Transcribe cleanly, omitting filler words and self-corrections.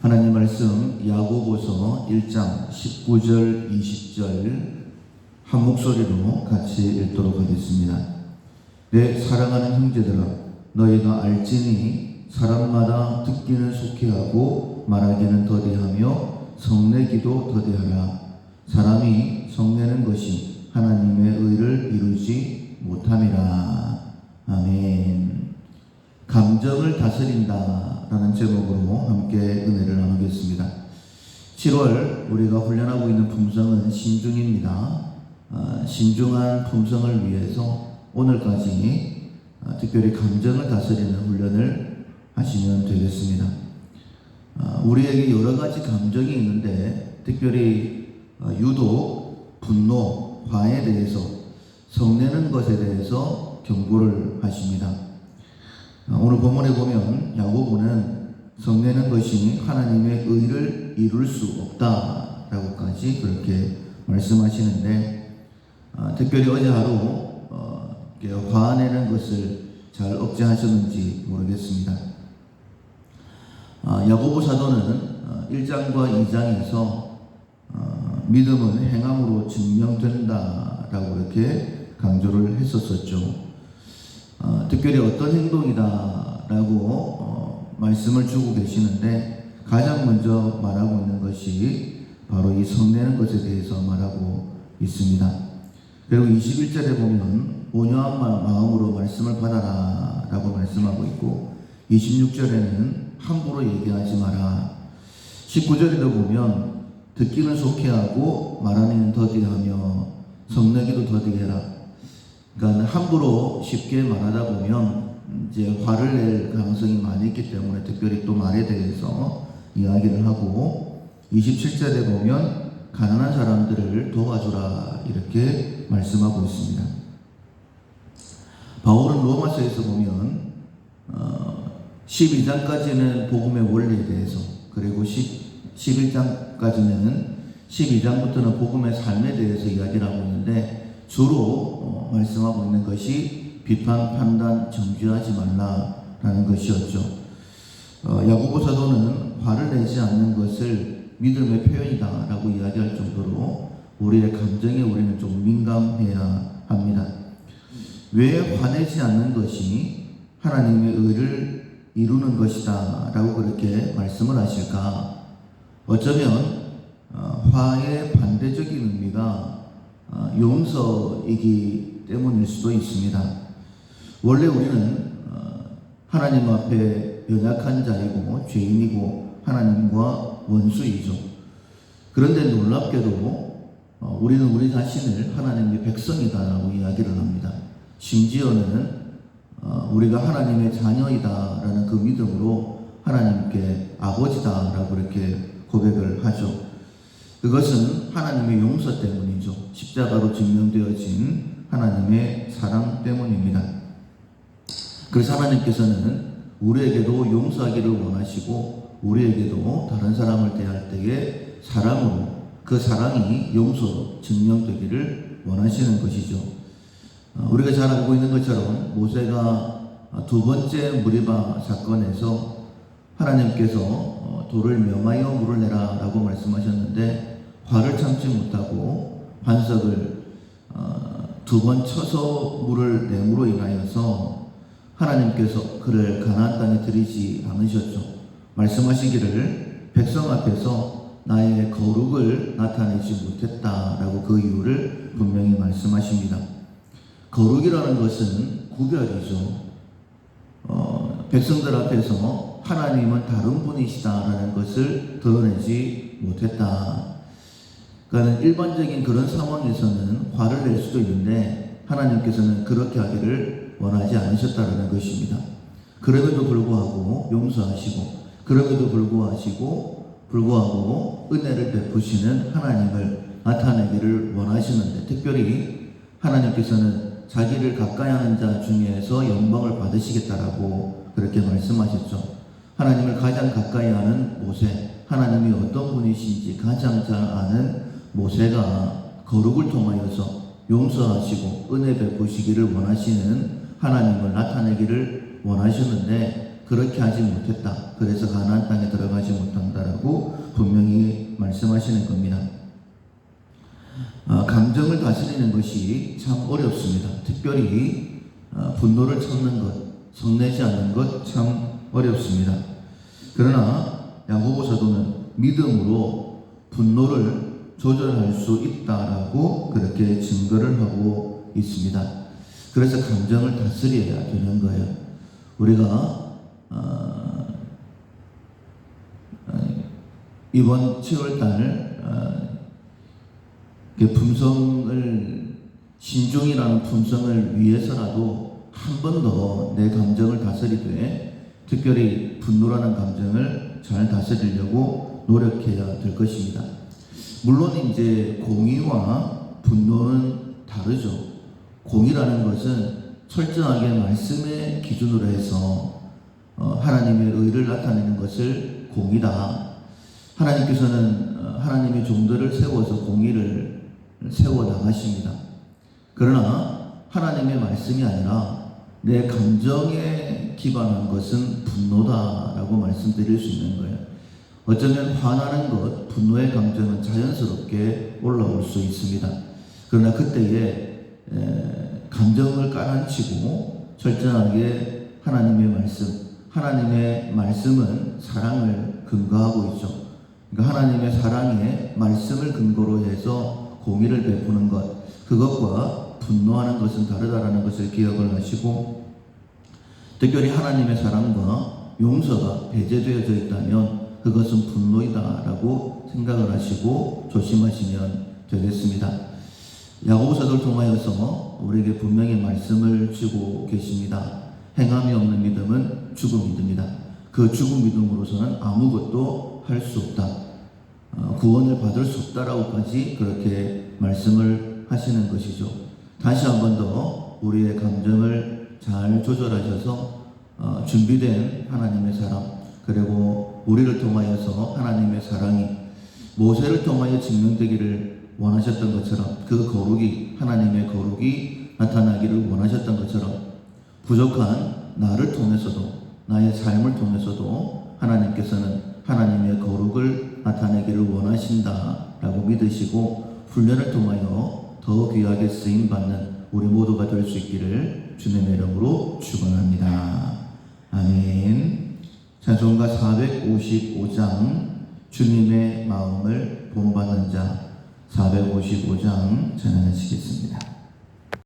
하나님 말씀 야고보서 1장 19절 20절 한 목소리로 같이 읽도록 하겠습니다. 내 사랑하는 형제들아, 너희가 알지니 사람마다 듣기는 속히하고 말하기는 더디하며 성내기도 더디하라. 사람이 성내는 것이 하나님의 의를 이루지 못함이라. 아멘. 감정을 다스린다 라는 제목으로 함께 은혜를 나누겠습니다. 7월 우리가 훈련하고 있는 품성은 신중입니다. 신중한 품성을 위해서 오늘까지 특별히 감정을 다스리는 훈련을 하시면 되겠습니다. 우리에게 여러 가지 감정이 있는데 특별히 유독 분노, 화에 대해서, 성내는 것에 대해서 경고를 하십니다. 오늘 본문에 보면 야고보는 성내는 것이 하나님의 의를 이룰 수 없다라고까지 그렇게 말씀하시는데, 특별히 어제 하루 화내는 것을 잘 억제하셨는지 모르겠습니다. 야고보 사도는 1장과 2장에서 믿음은 행함으로 증명된다라고 이렇게 강조를 했었었죠. 특별히 어떤 행동이다라고 말씀을 주고 계시는데, 가장 먼저 말하고 있는 것이 바로 이 성내는 것에 대해서 말하고 있습니다. 그리고 21절에 보면 온유한 마음으로 말씀을 받아라 라고 말씀하고 있고, 26절에는 함부로 얘기하지 마라. 19절에도 보면 듣기는 속히하고 말하기는 더디하며 성내기도 더디해라. 그러니까 함부로 쉽게 말하다 보면 이제 화를 낼 가능성이 많이 있기 때문에 특별히 또 말에 대해서 이야기를 하고, 27절에 보면 가난한 사람들을 도와주라 이렇게 말씀하고 있습니다. 바울은 로마서에서 보면 12장까지는 복음의 원리에 대해서, 그리고 11장까지는 12장부터는 복음의 삶에 대해서 이야기를 하고 있는데, 주로 말씀하고 있는 것이 비판, 판단, 정죄하지 말라라는 것이었죠. 야고보 사도는 화를 내지 않는 것을 믿음의 표현이다라고 이야기할 정도로 우리의 감정에 우리는 좀 민감해야 합니다. 왜 화내지 않는 것이 하나님의 의를 이루는 것이다 라고 그렇게 말씀을 하실까? 어쩌면 화의 반대적인 의미가 용서이기 때문일 수도 있습니다. 원래 우리는 하나님 앞에 연약한 자이고 죄인이고 하나님과 원수이죠. 그런데 놀랍게도 우리는 우리 자신을 하나님의 백성이다라고 이야기를 합니다. 심지어는 우리가 하나님의 자녀이다라는 그 믿음으로 하나님께 아버지다라고 이렇게 고백을 하죠. 그것은 하나님의 용서 때문이죠. 십자가로 증명되어진 하나님의 사랑 때문입니다. 그래서 하나님께서는 우리에게도 용서하기를 원하시고, 우리에게도 다른 사람을 대할 때에 사랑으로, 그 사랑이 용서로 증명되기를 원하시는 것이죠. 우리가 잘 알고 있는 것처럼 모세가 두 번째 무리바 사건에서 하나님께서 돌을 명하여 물을 내라 라고 말씀하셨는데, 화를 참지 못하고 반석을 두 번 쳐서 물을 내므로 인하여서 하나님께서 그를 가나안 땅에 들이지 않으셨죠. 말씀하시기를 백성 앞에서 나의 거룩을 나타내지 못했다라고 그 이유를 분명히 말씀하십니다. 거룩이라는 것은 구별이죠. 백성들 앞에서 하나님은 다른 분이시다라는 것을 드러내지 못했다. 그러니까 일반적인 그런 상황에서는 화를 낼 수도 있는데 하나님께서는 그렇게 하기를 원하지 않으셨다는 것입니다. 그럼에도 불구하고 용서하시고, 그럼에도 불구하고 은혜를 베푸시는 하나님을 나타내기를 원하시는데, 특별히 하나님께서는 자기를 가까이 하는 자 중에서 영광을 받으시겠다라고 그렇게 말씀하셨죠. 하나님을 가장 가까이 하는 모세, 하나님이 어떤 분이신지 가장 잘 아는 모세가 거룩을 통하여서 용서하시고 은혜 베푸시기를 원하시는 하나님을 나타내기를 원하셨는데, 그렇게 하지 못했다. 그래서 가나안 땅에 들어가지 못한다라고 분명히 말씀하시는 겁니다. 감정을 다스리는 것이 참 어렵습니다. 특별히 분노를 참는 것, 성내지 않는 것 참 어렵습니다. 그러나 야고보 사도는 믿음으로 분노를 조절할 수 있다라고 그렇게 증거를 하고 있습니다. 그래서 감정을 다스려야 되는 거예요. 우리가 이번 7월달 품성을 신중이라는 품성을 위해서라도 한 번 더 내 감정을 다스리되 특별히 분노라는 감정을 잘 다스리려고 노력해야 될 것입니다. 물론 이제 공의와 분노는 다르죠. 공의라는 것은 철저하게 말씀의 기준으로 해서 하나님의 의를 나타내는 것을 공의다. 하나님께서는 하나님의 종들을 세워서 공의를 세워 나가십니다. 그러나 하나님의 말씀이 아니라 내 감정에 기반한 것은 분노다라고 말씀드릴 수 있는 거예요. 어쩌면 화나는 것, 분노의 감정은 자연스럽게 올라올 수 있습니다. 그러나 그때에 감정을 깔아앉히고 철저하게 하나님의 말씀은 사랑을 근거하고 있죠. 그러니까 하나님의 사랑의 말씀을 근거로 해서 공의를 베푸는 것, 그것과 분노하는 것은 다르다라는 것을 기억을 하시고, 특별히 하나님의 사랑과 용서가 배제되어져 있다면 그것은 분노이다라고 생각을 하시고 조심하시면 되겠습니다. 야고보 사도를 통하여서 우리에게 분명히 말씀을 주고 계십니다. 행함이 없는 믿음은 죽은 믿음이다. 그 죽은 믿음으로서는 아무것도 할 수 없다. 구원을 받을 수 없다라고까지 그렇게 말씀을 하시는 것이죠. 다시 한 번 더 우리의 감정을 잘 조절하셔서 준비된 하나님의 사랑, 그리고 우리를 통하여서 하나님의 사랑이 모세를 통하여 증명되기를 원하셨던 것처럼 그 거룩이, 하나님의 거룩이 나타나기를 원하셨던 것처럼 부족한 나를 통해서도, 나의 삶을 통해서도 하나님께서는 하나님의 거룩을 나타내기를 원하신다라고 믿으시고 훈련을 통하여 더 귀하게 쓰임받는 우리 모두가 될 수 있기를 주님의 이름으로 축원합니다. 아멘. 찬송가 455장 주님의 마음을 본받는 자 455장 찬양하시겠습니다.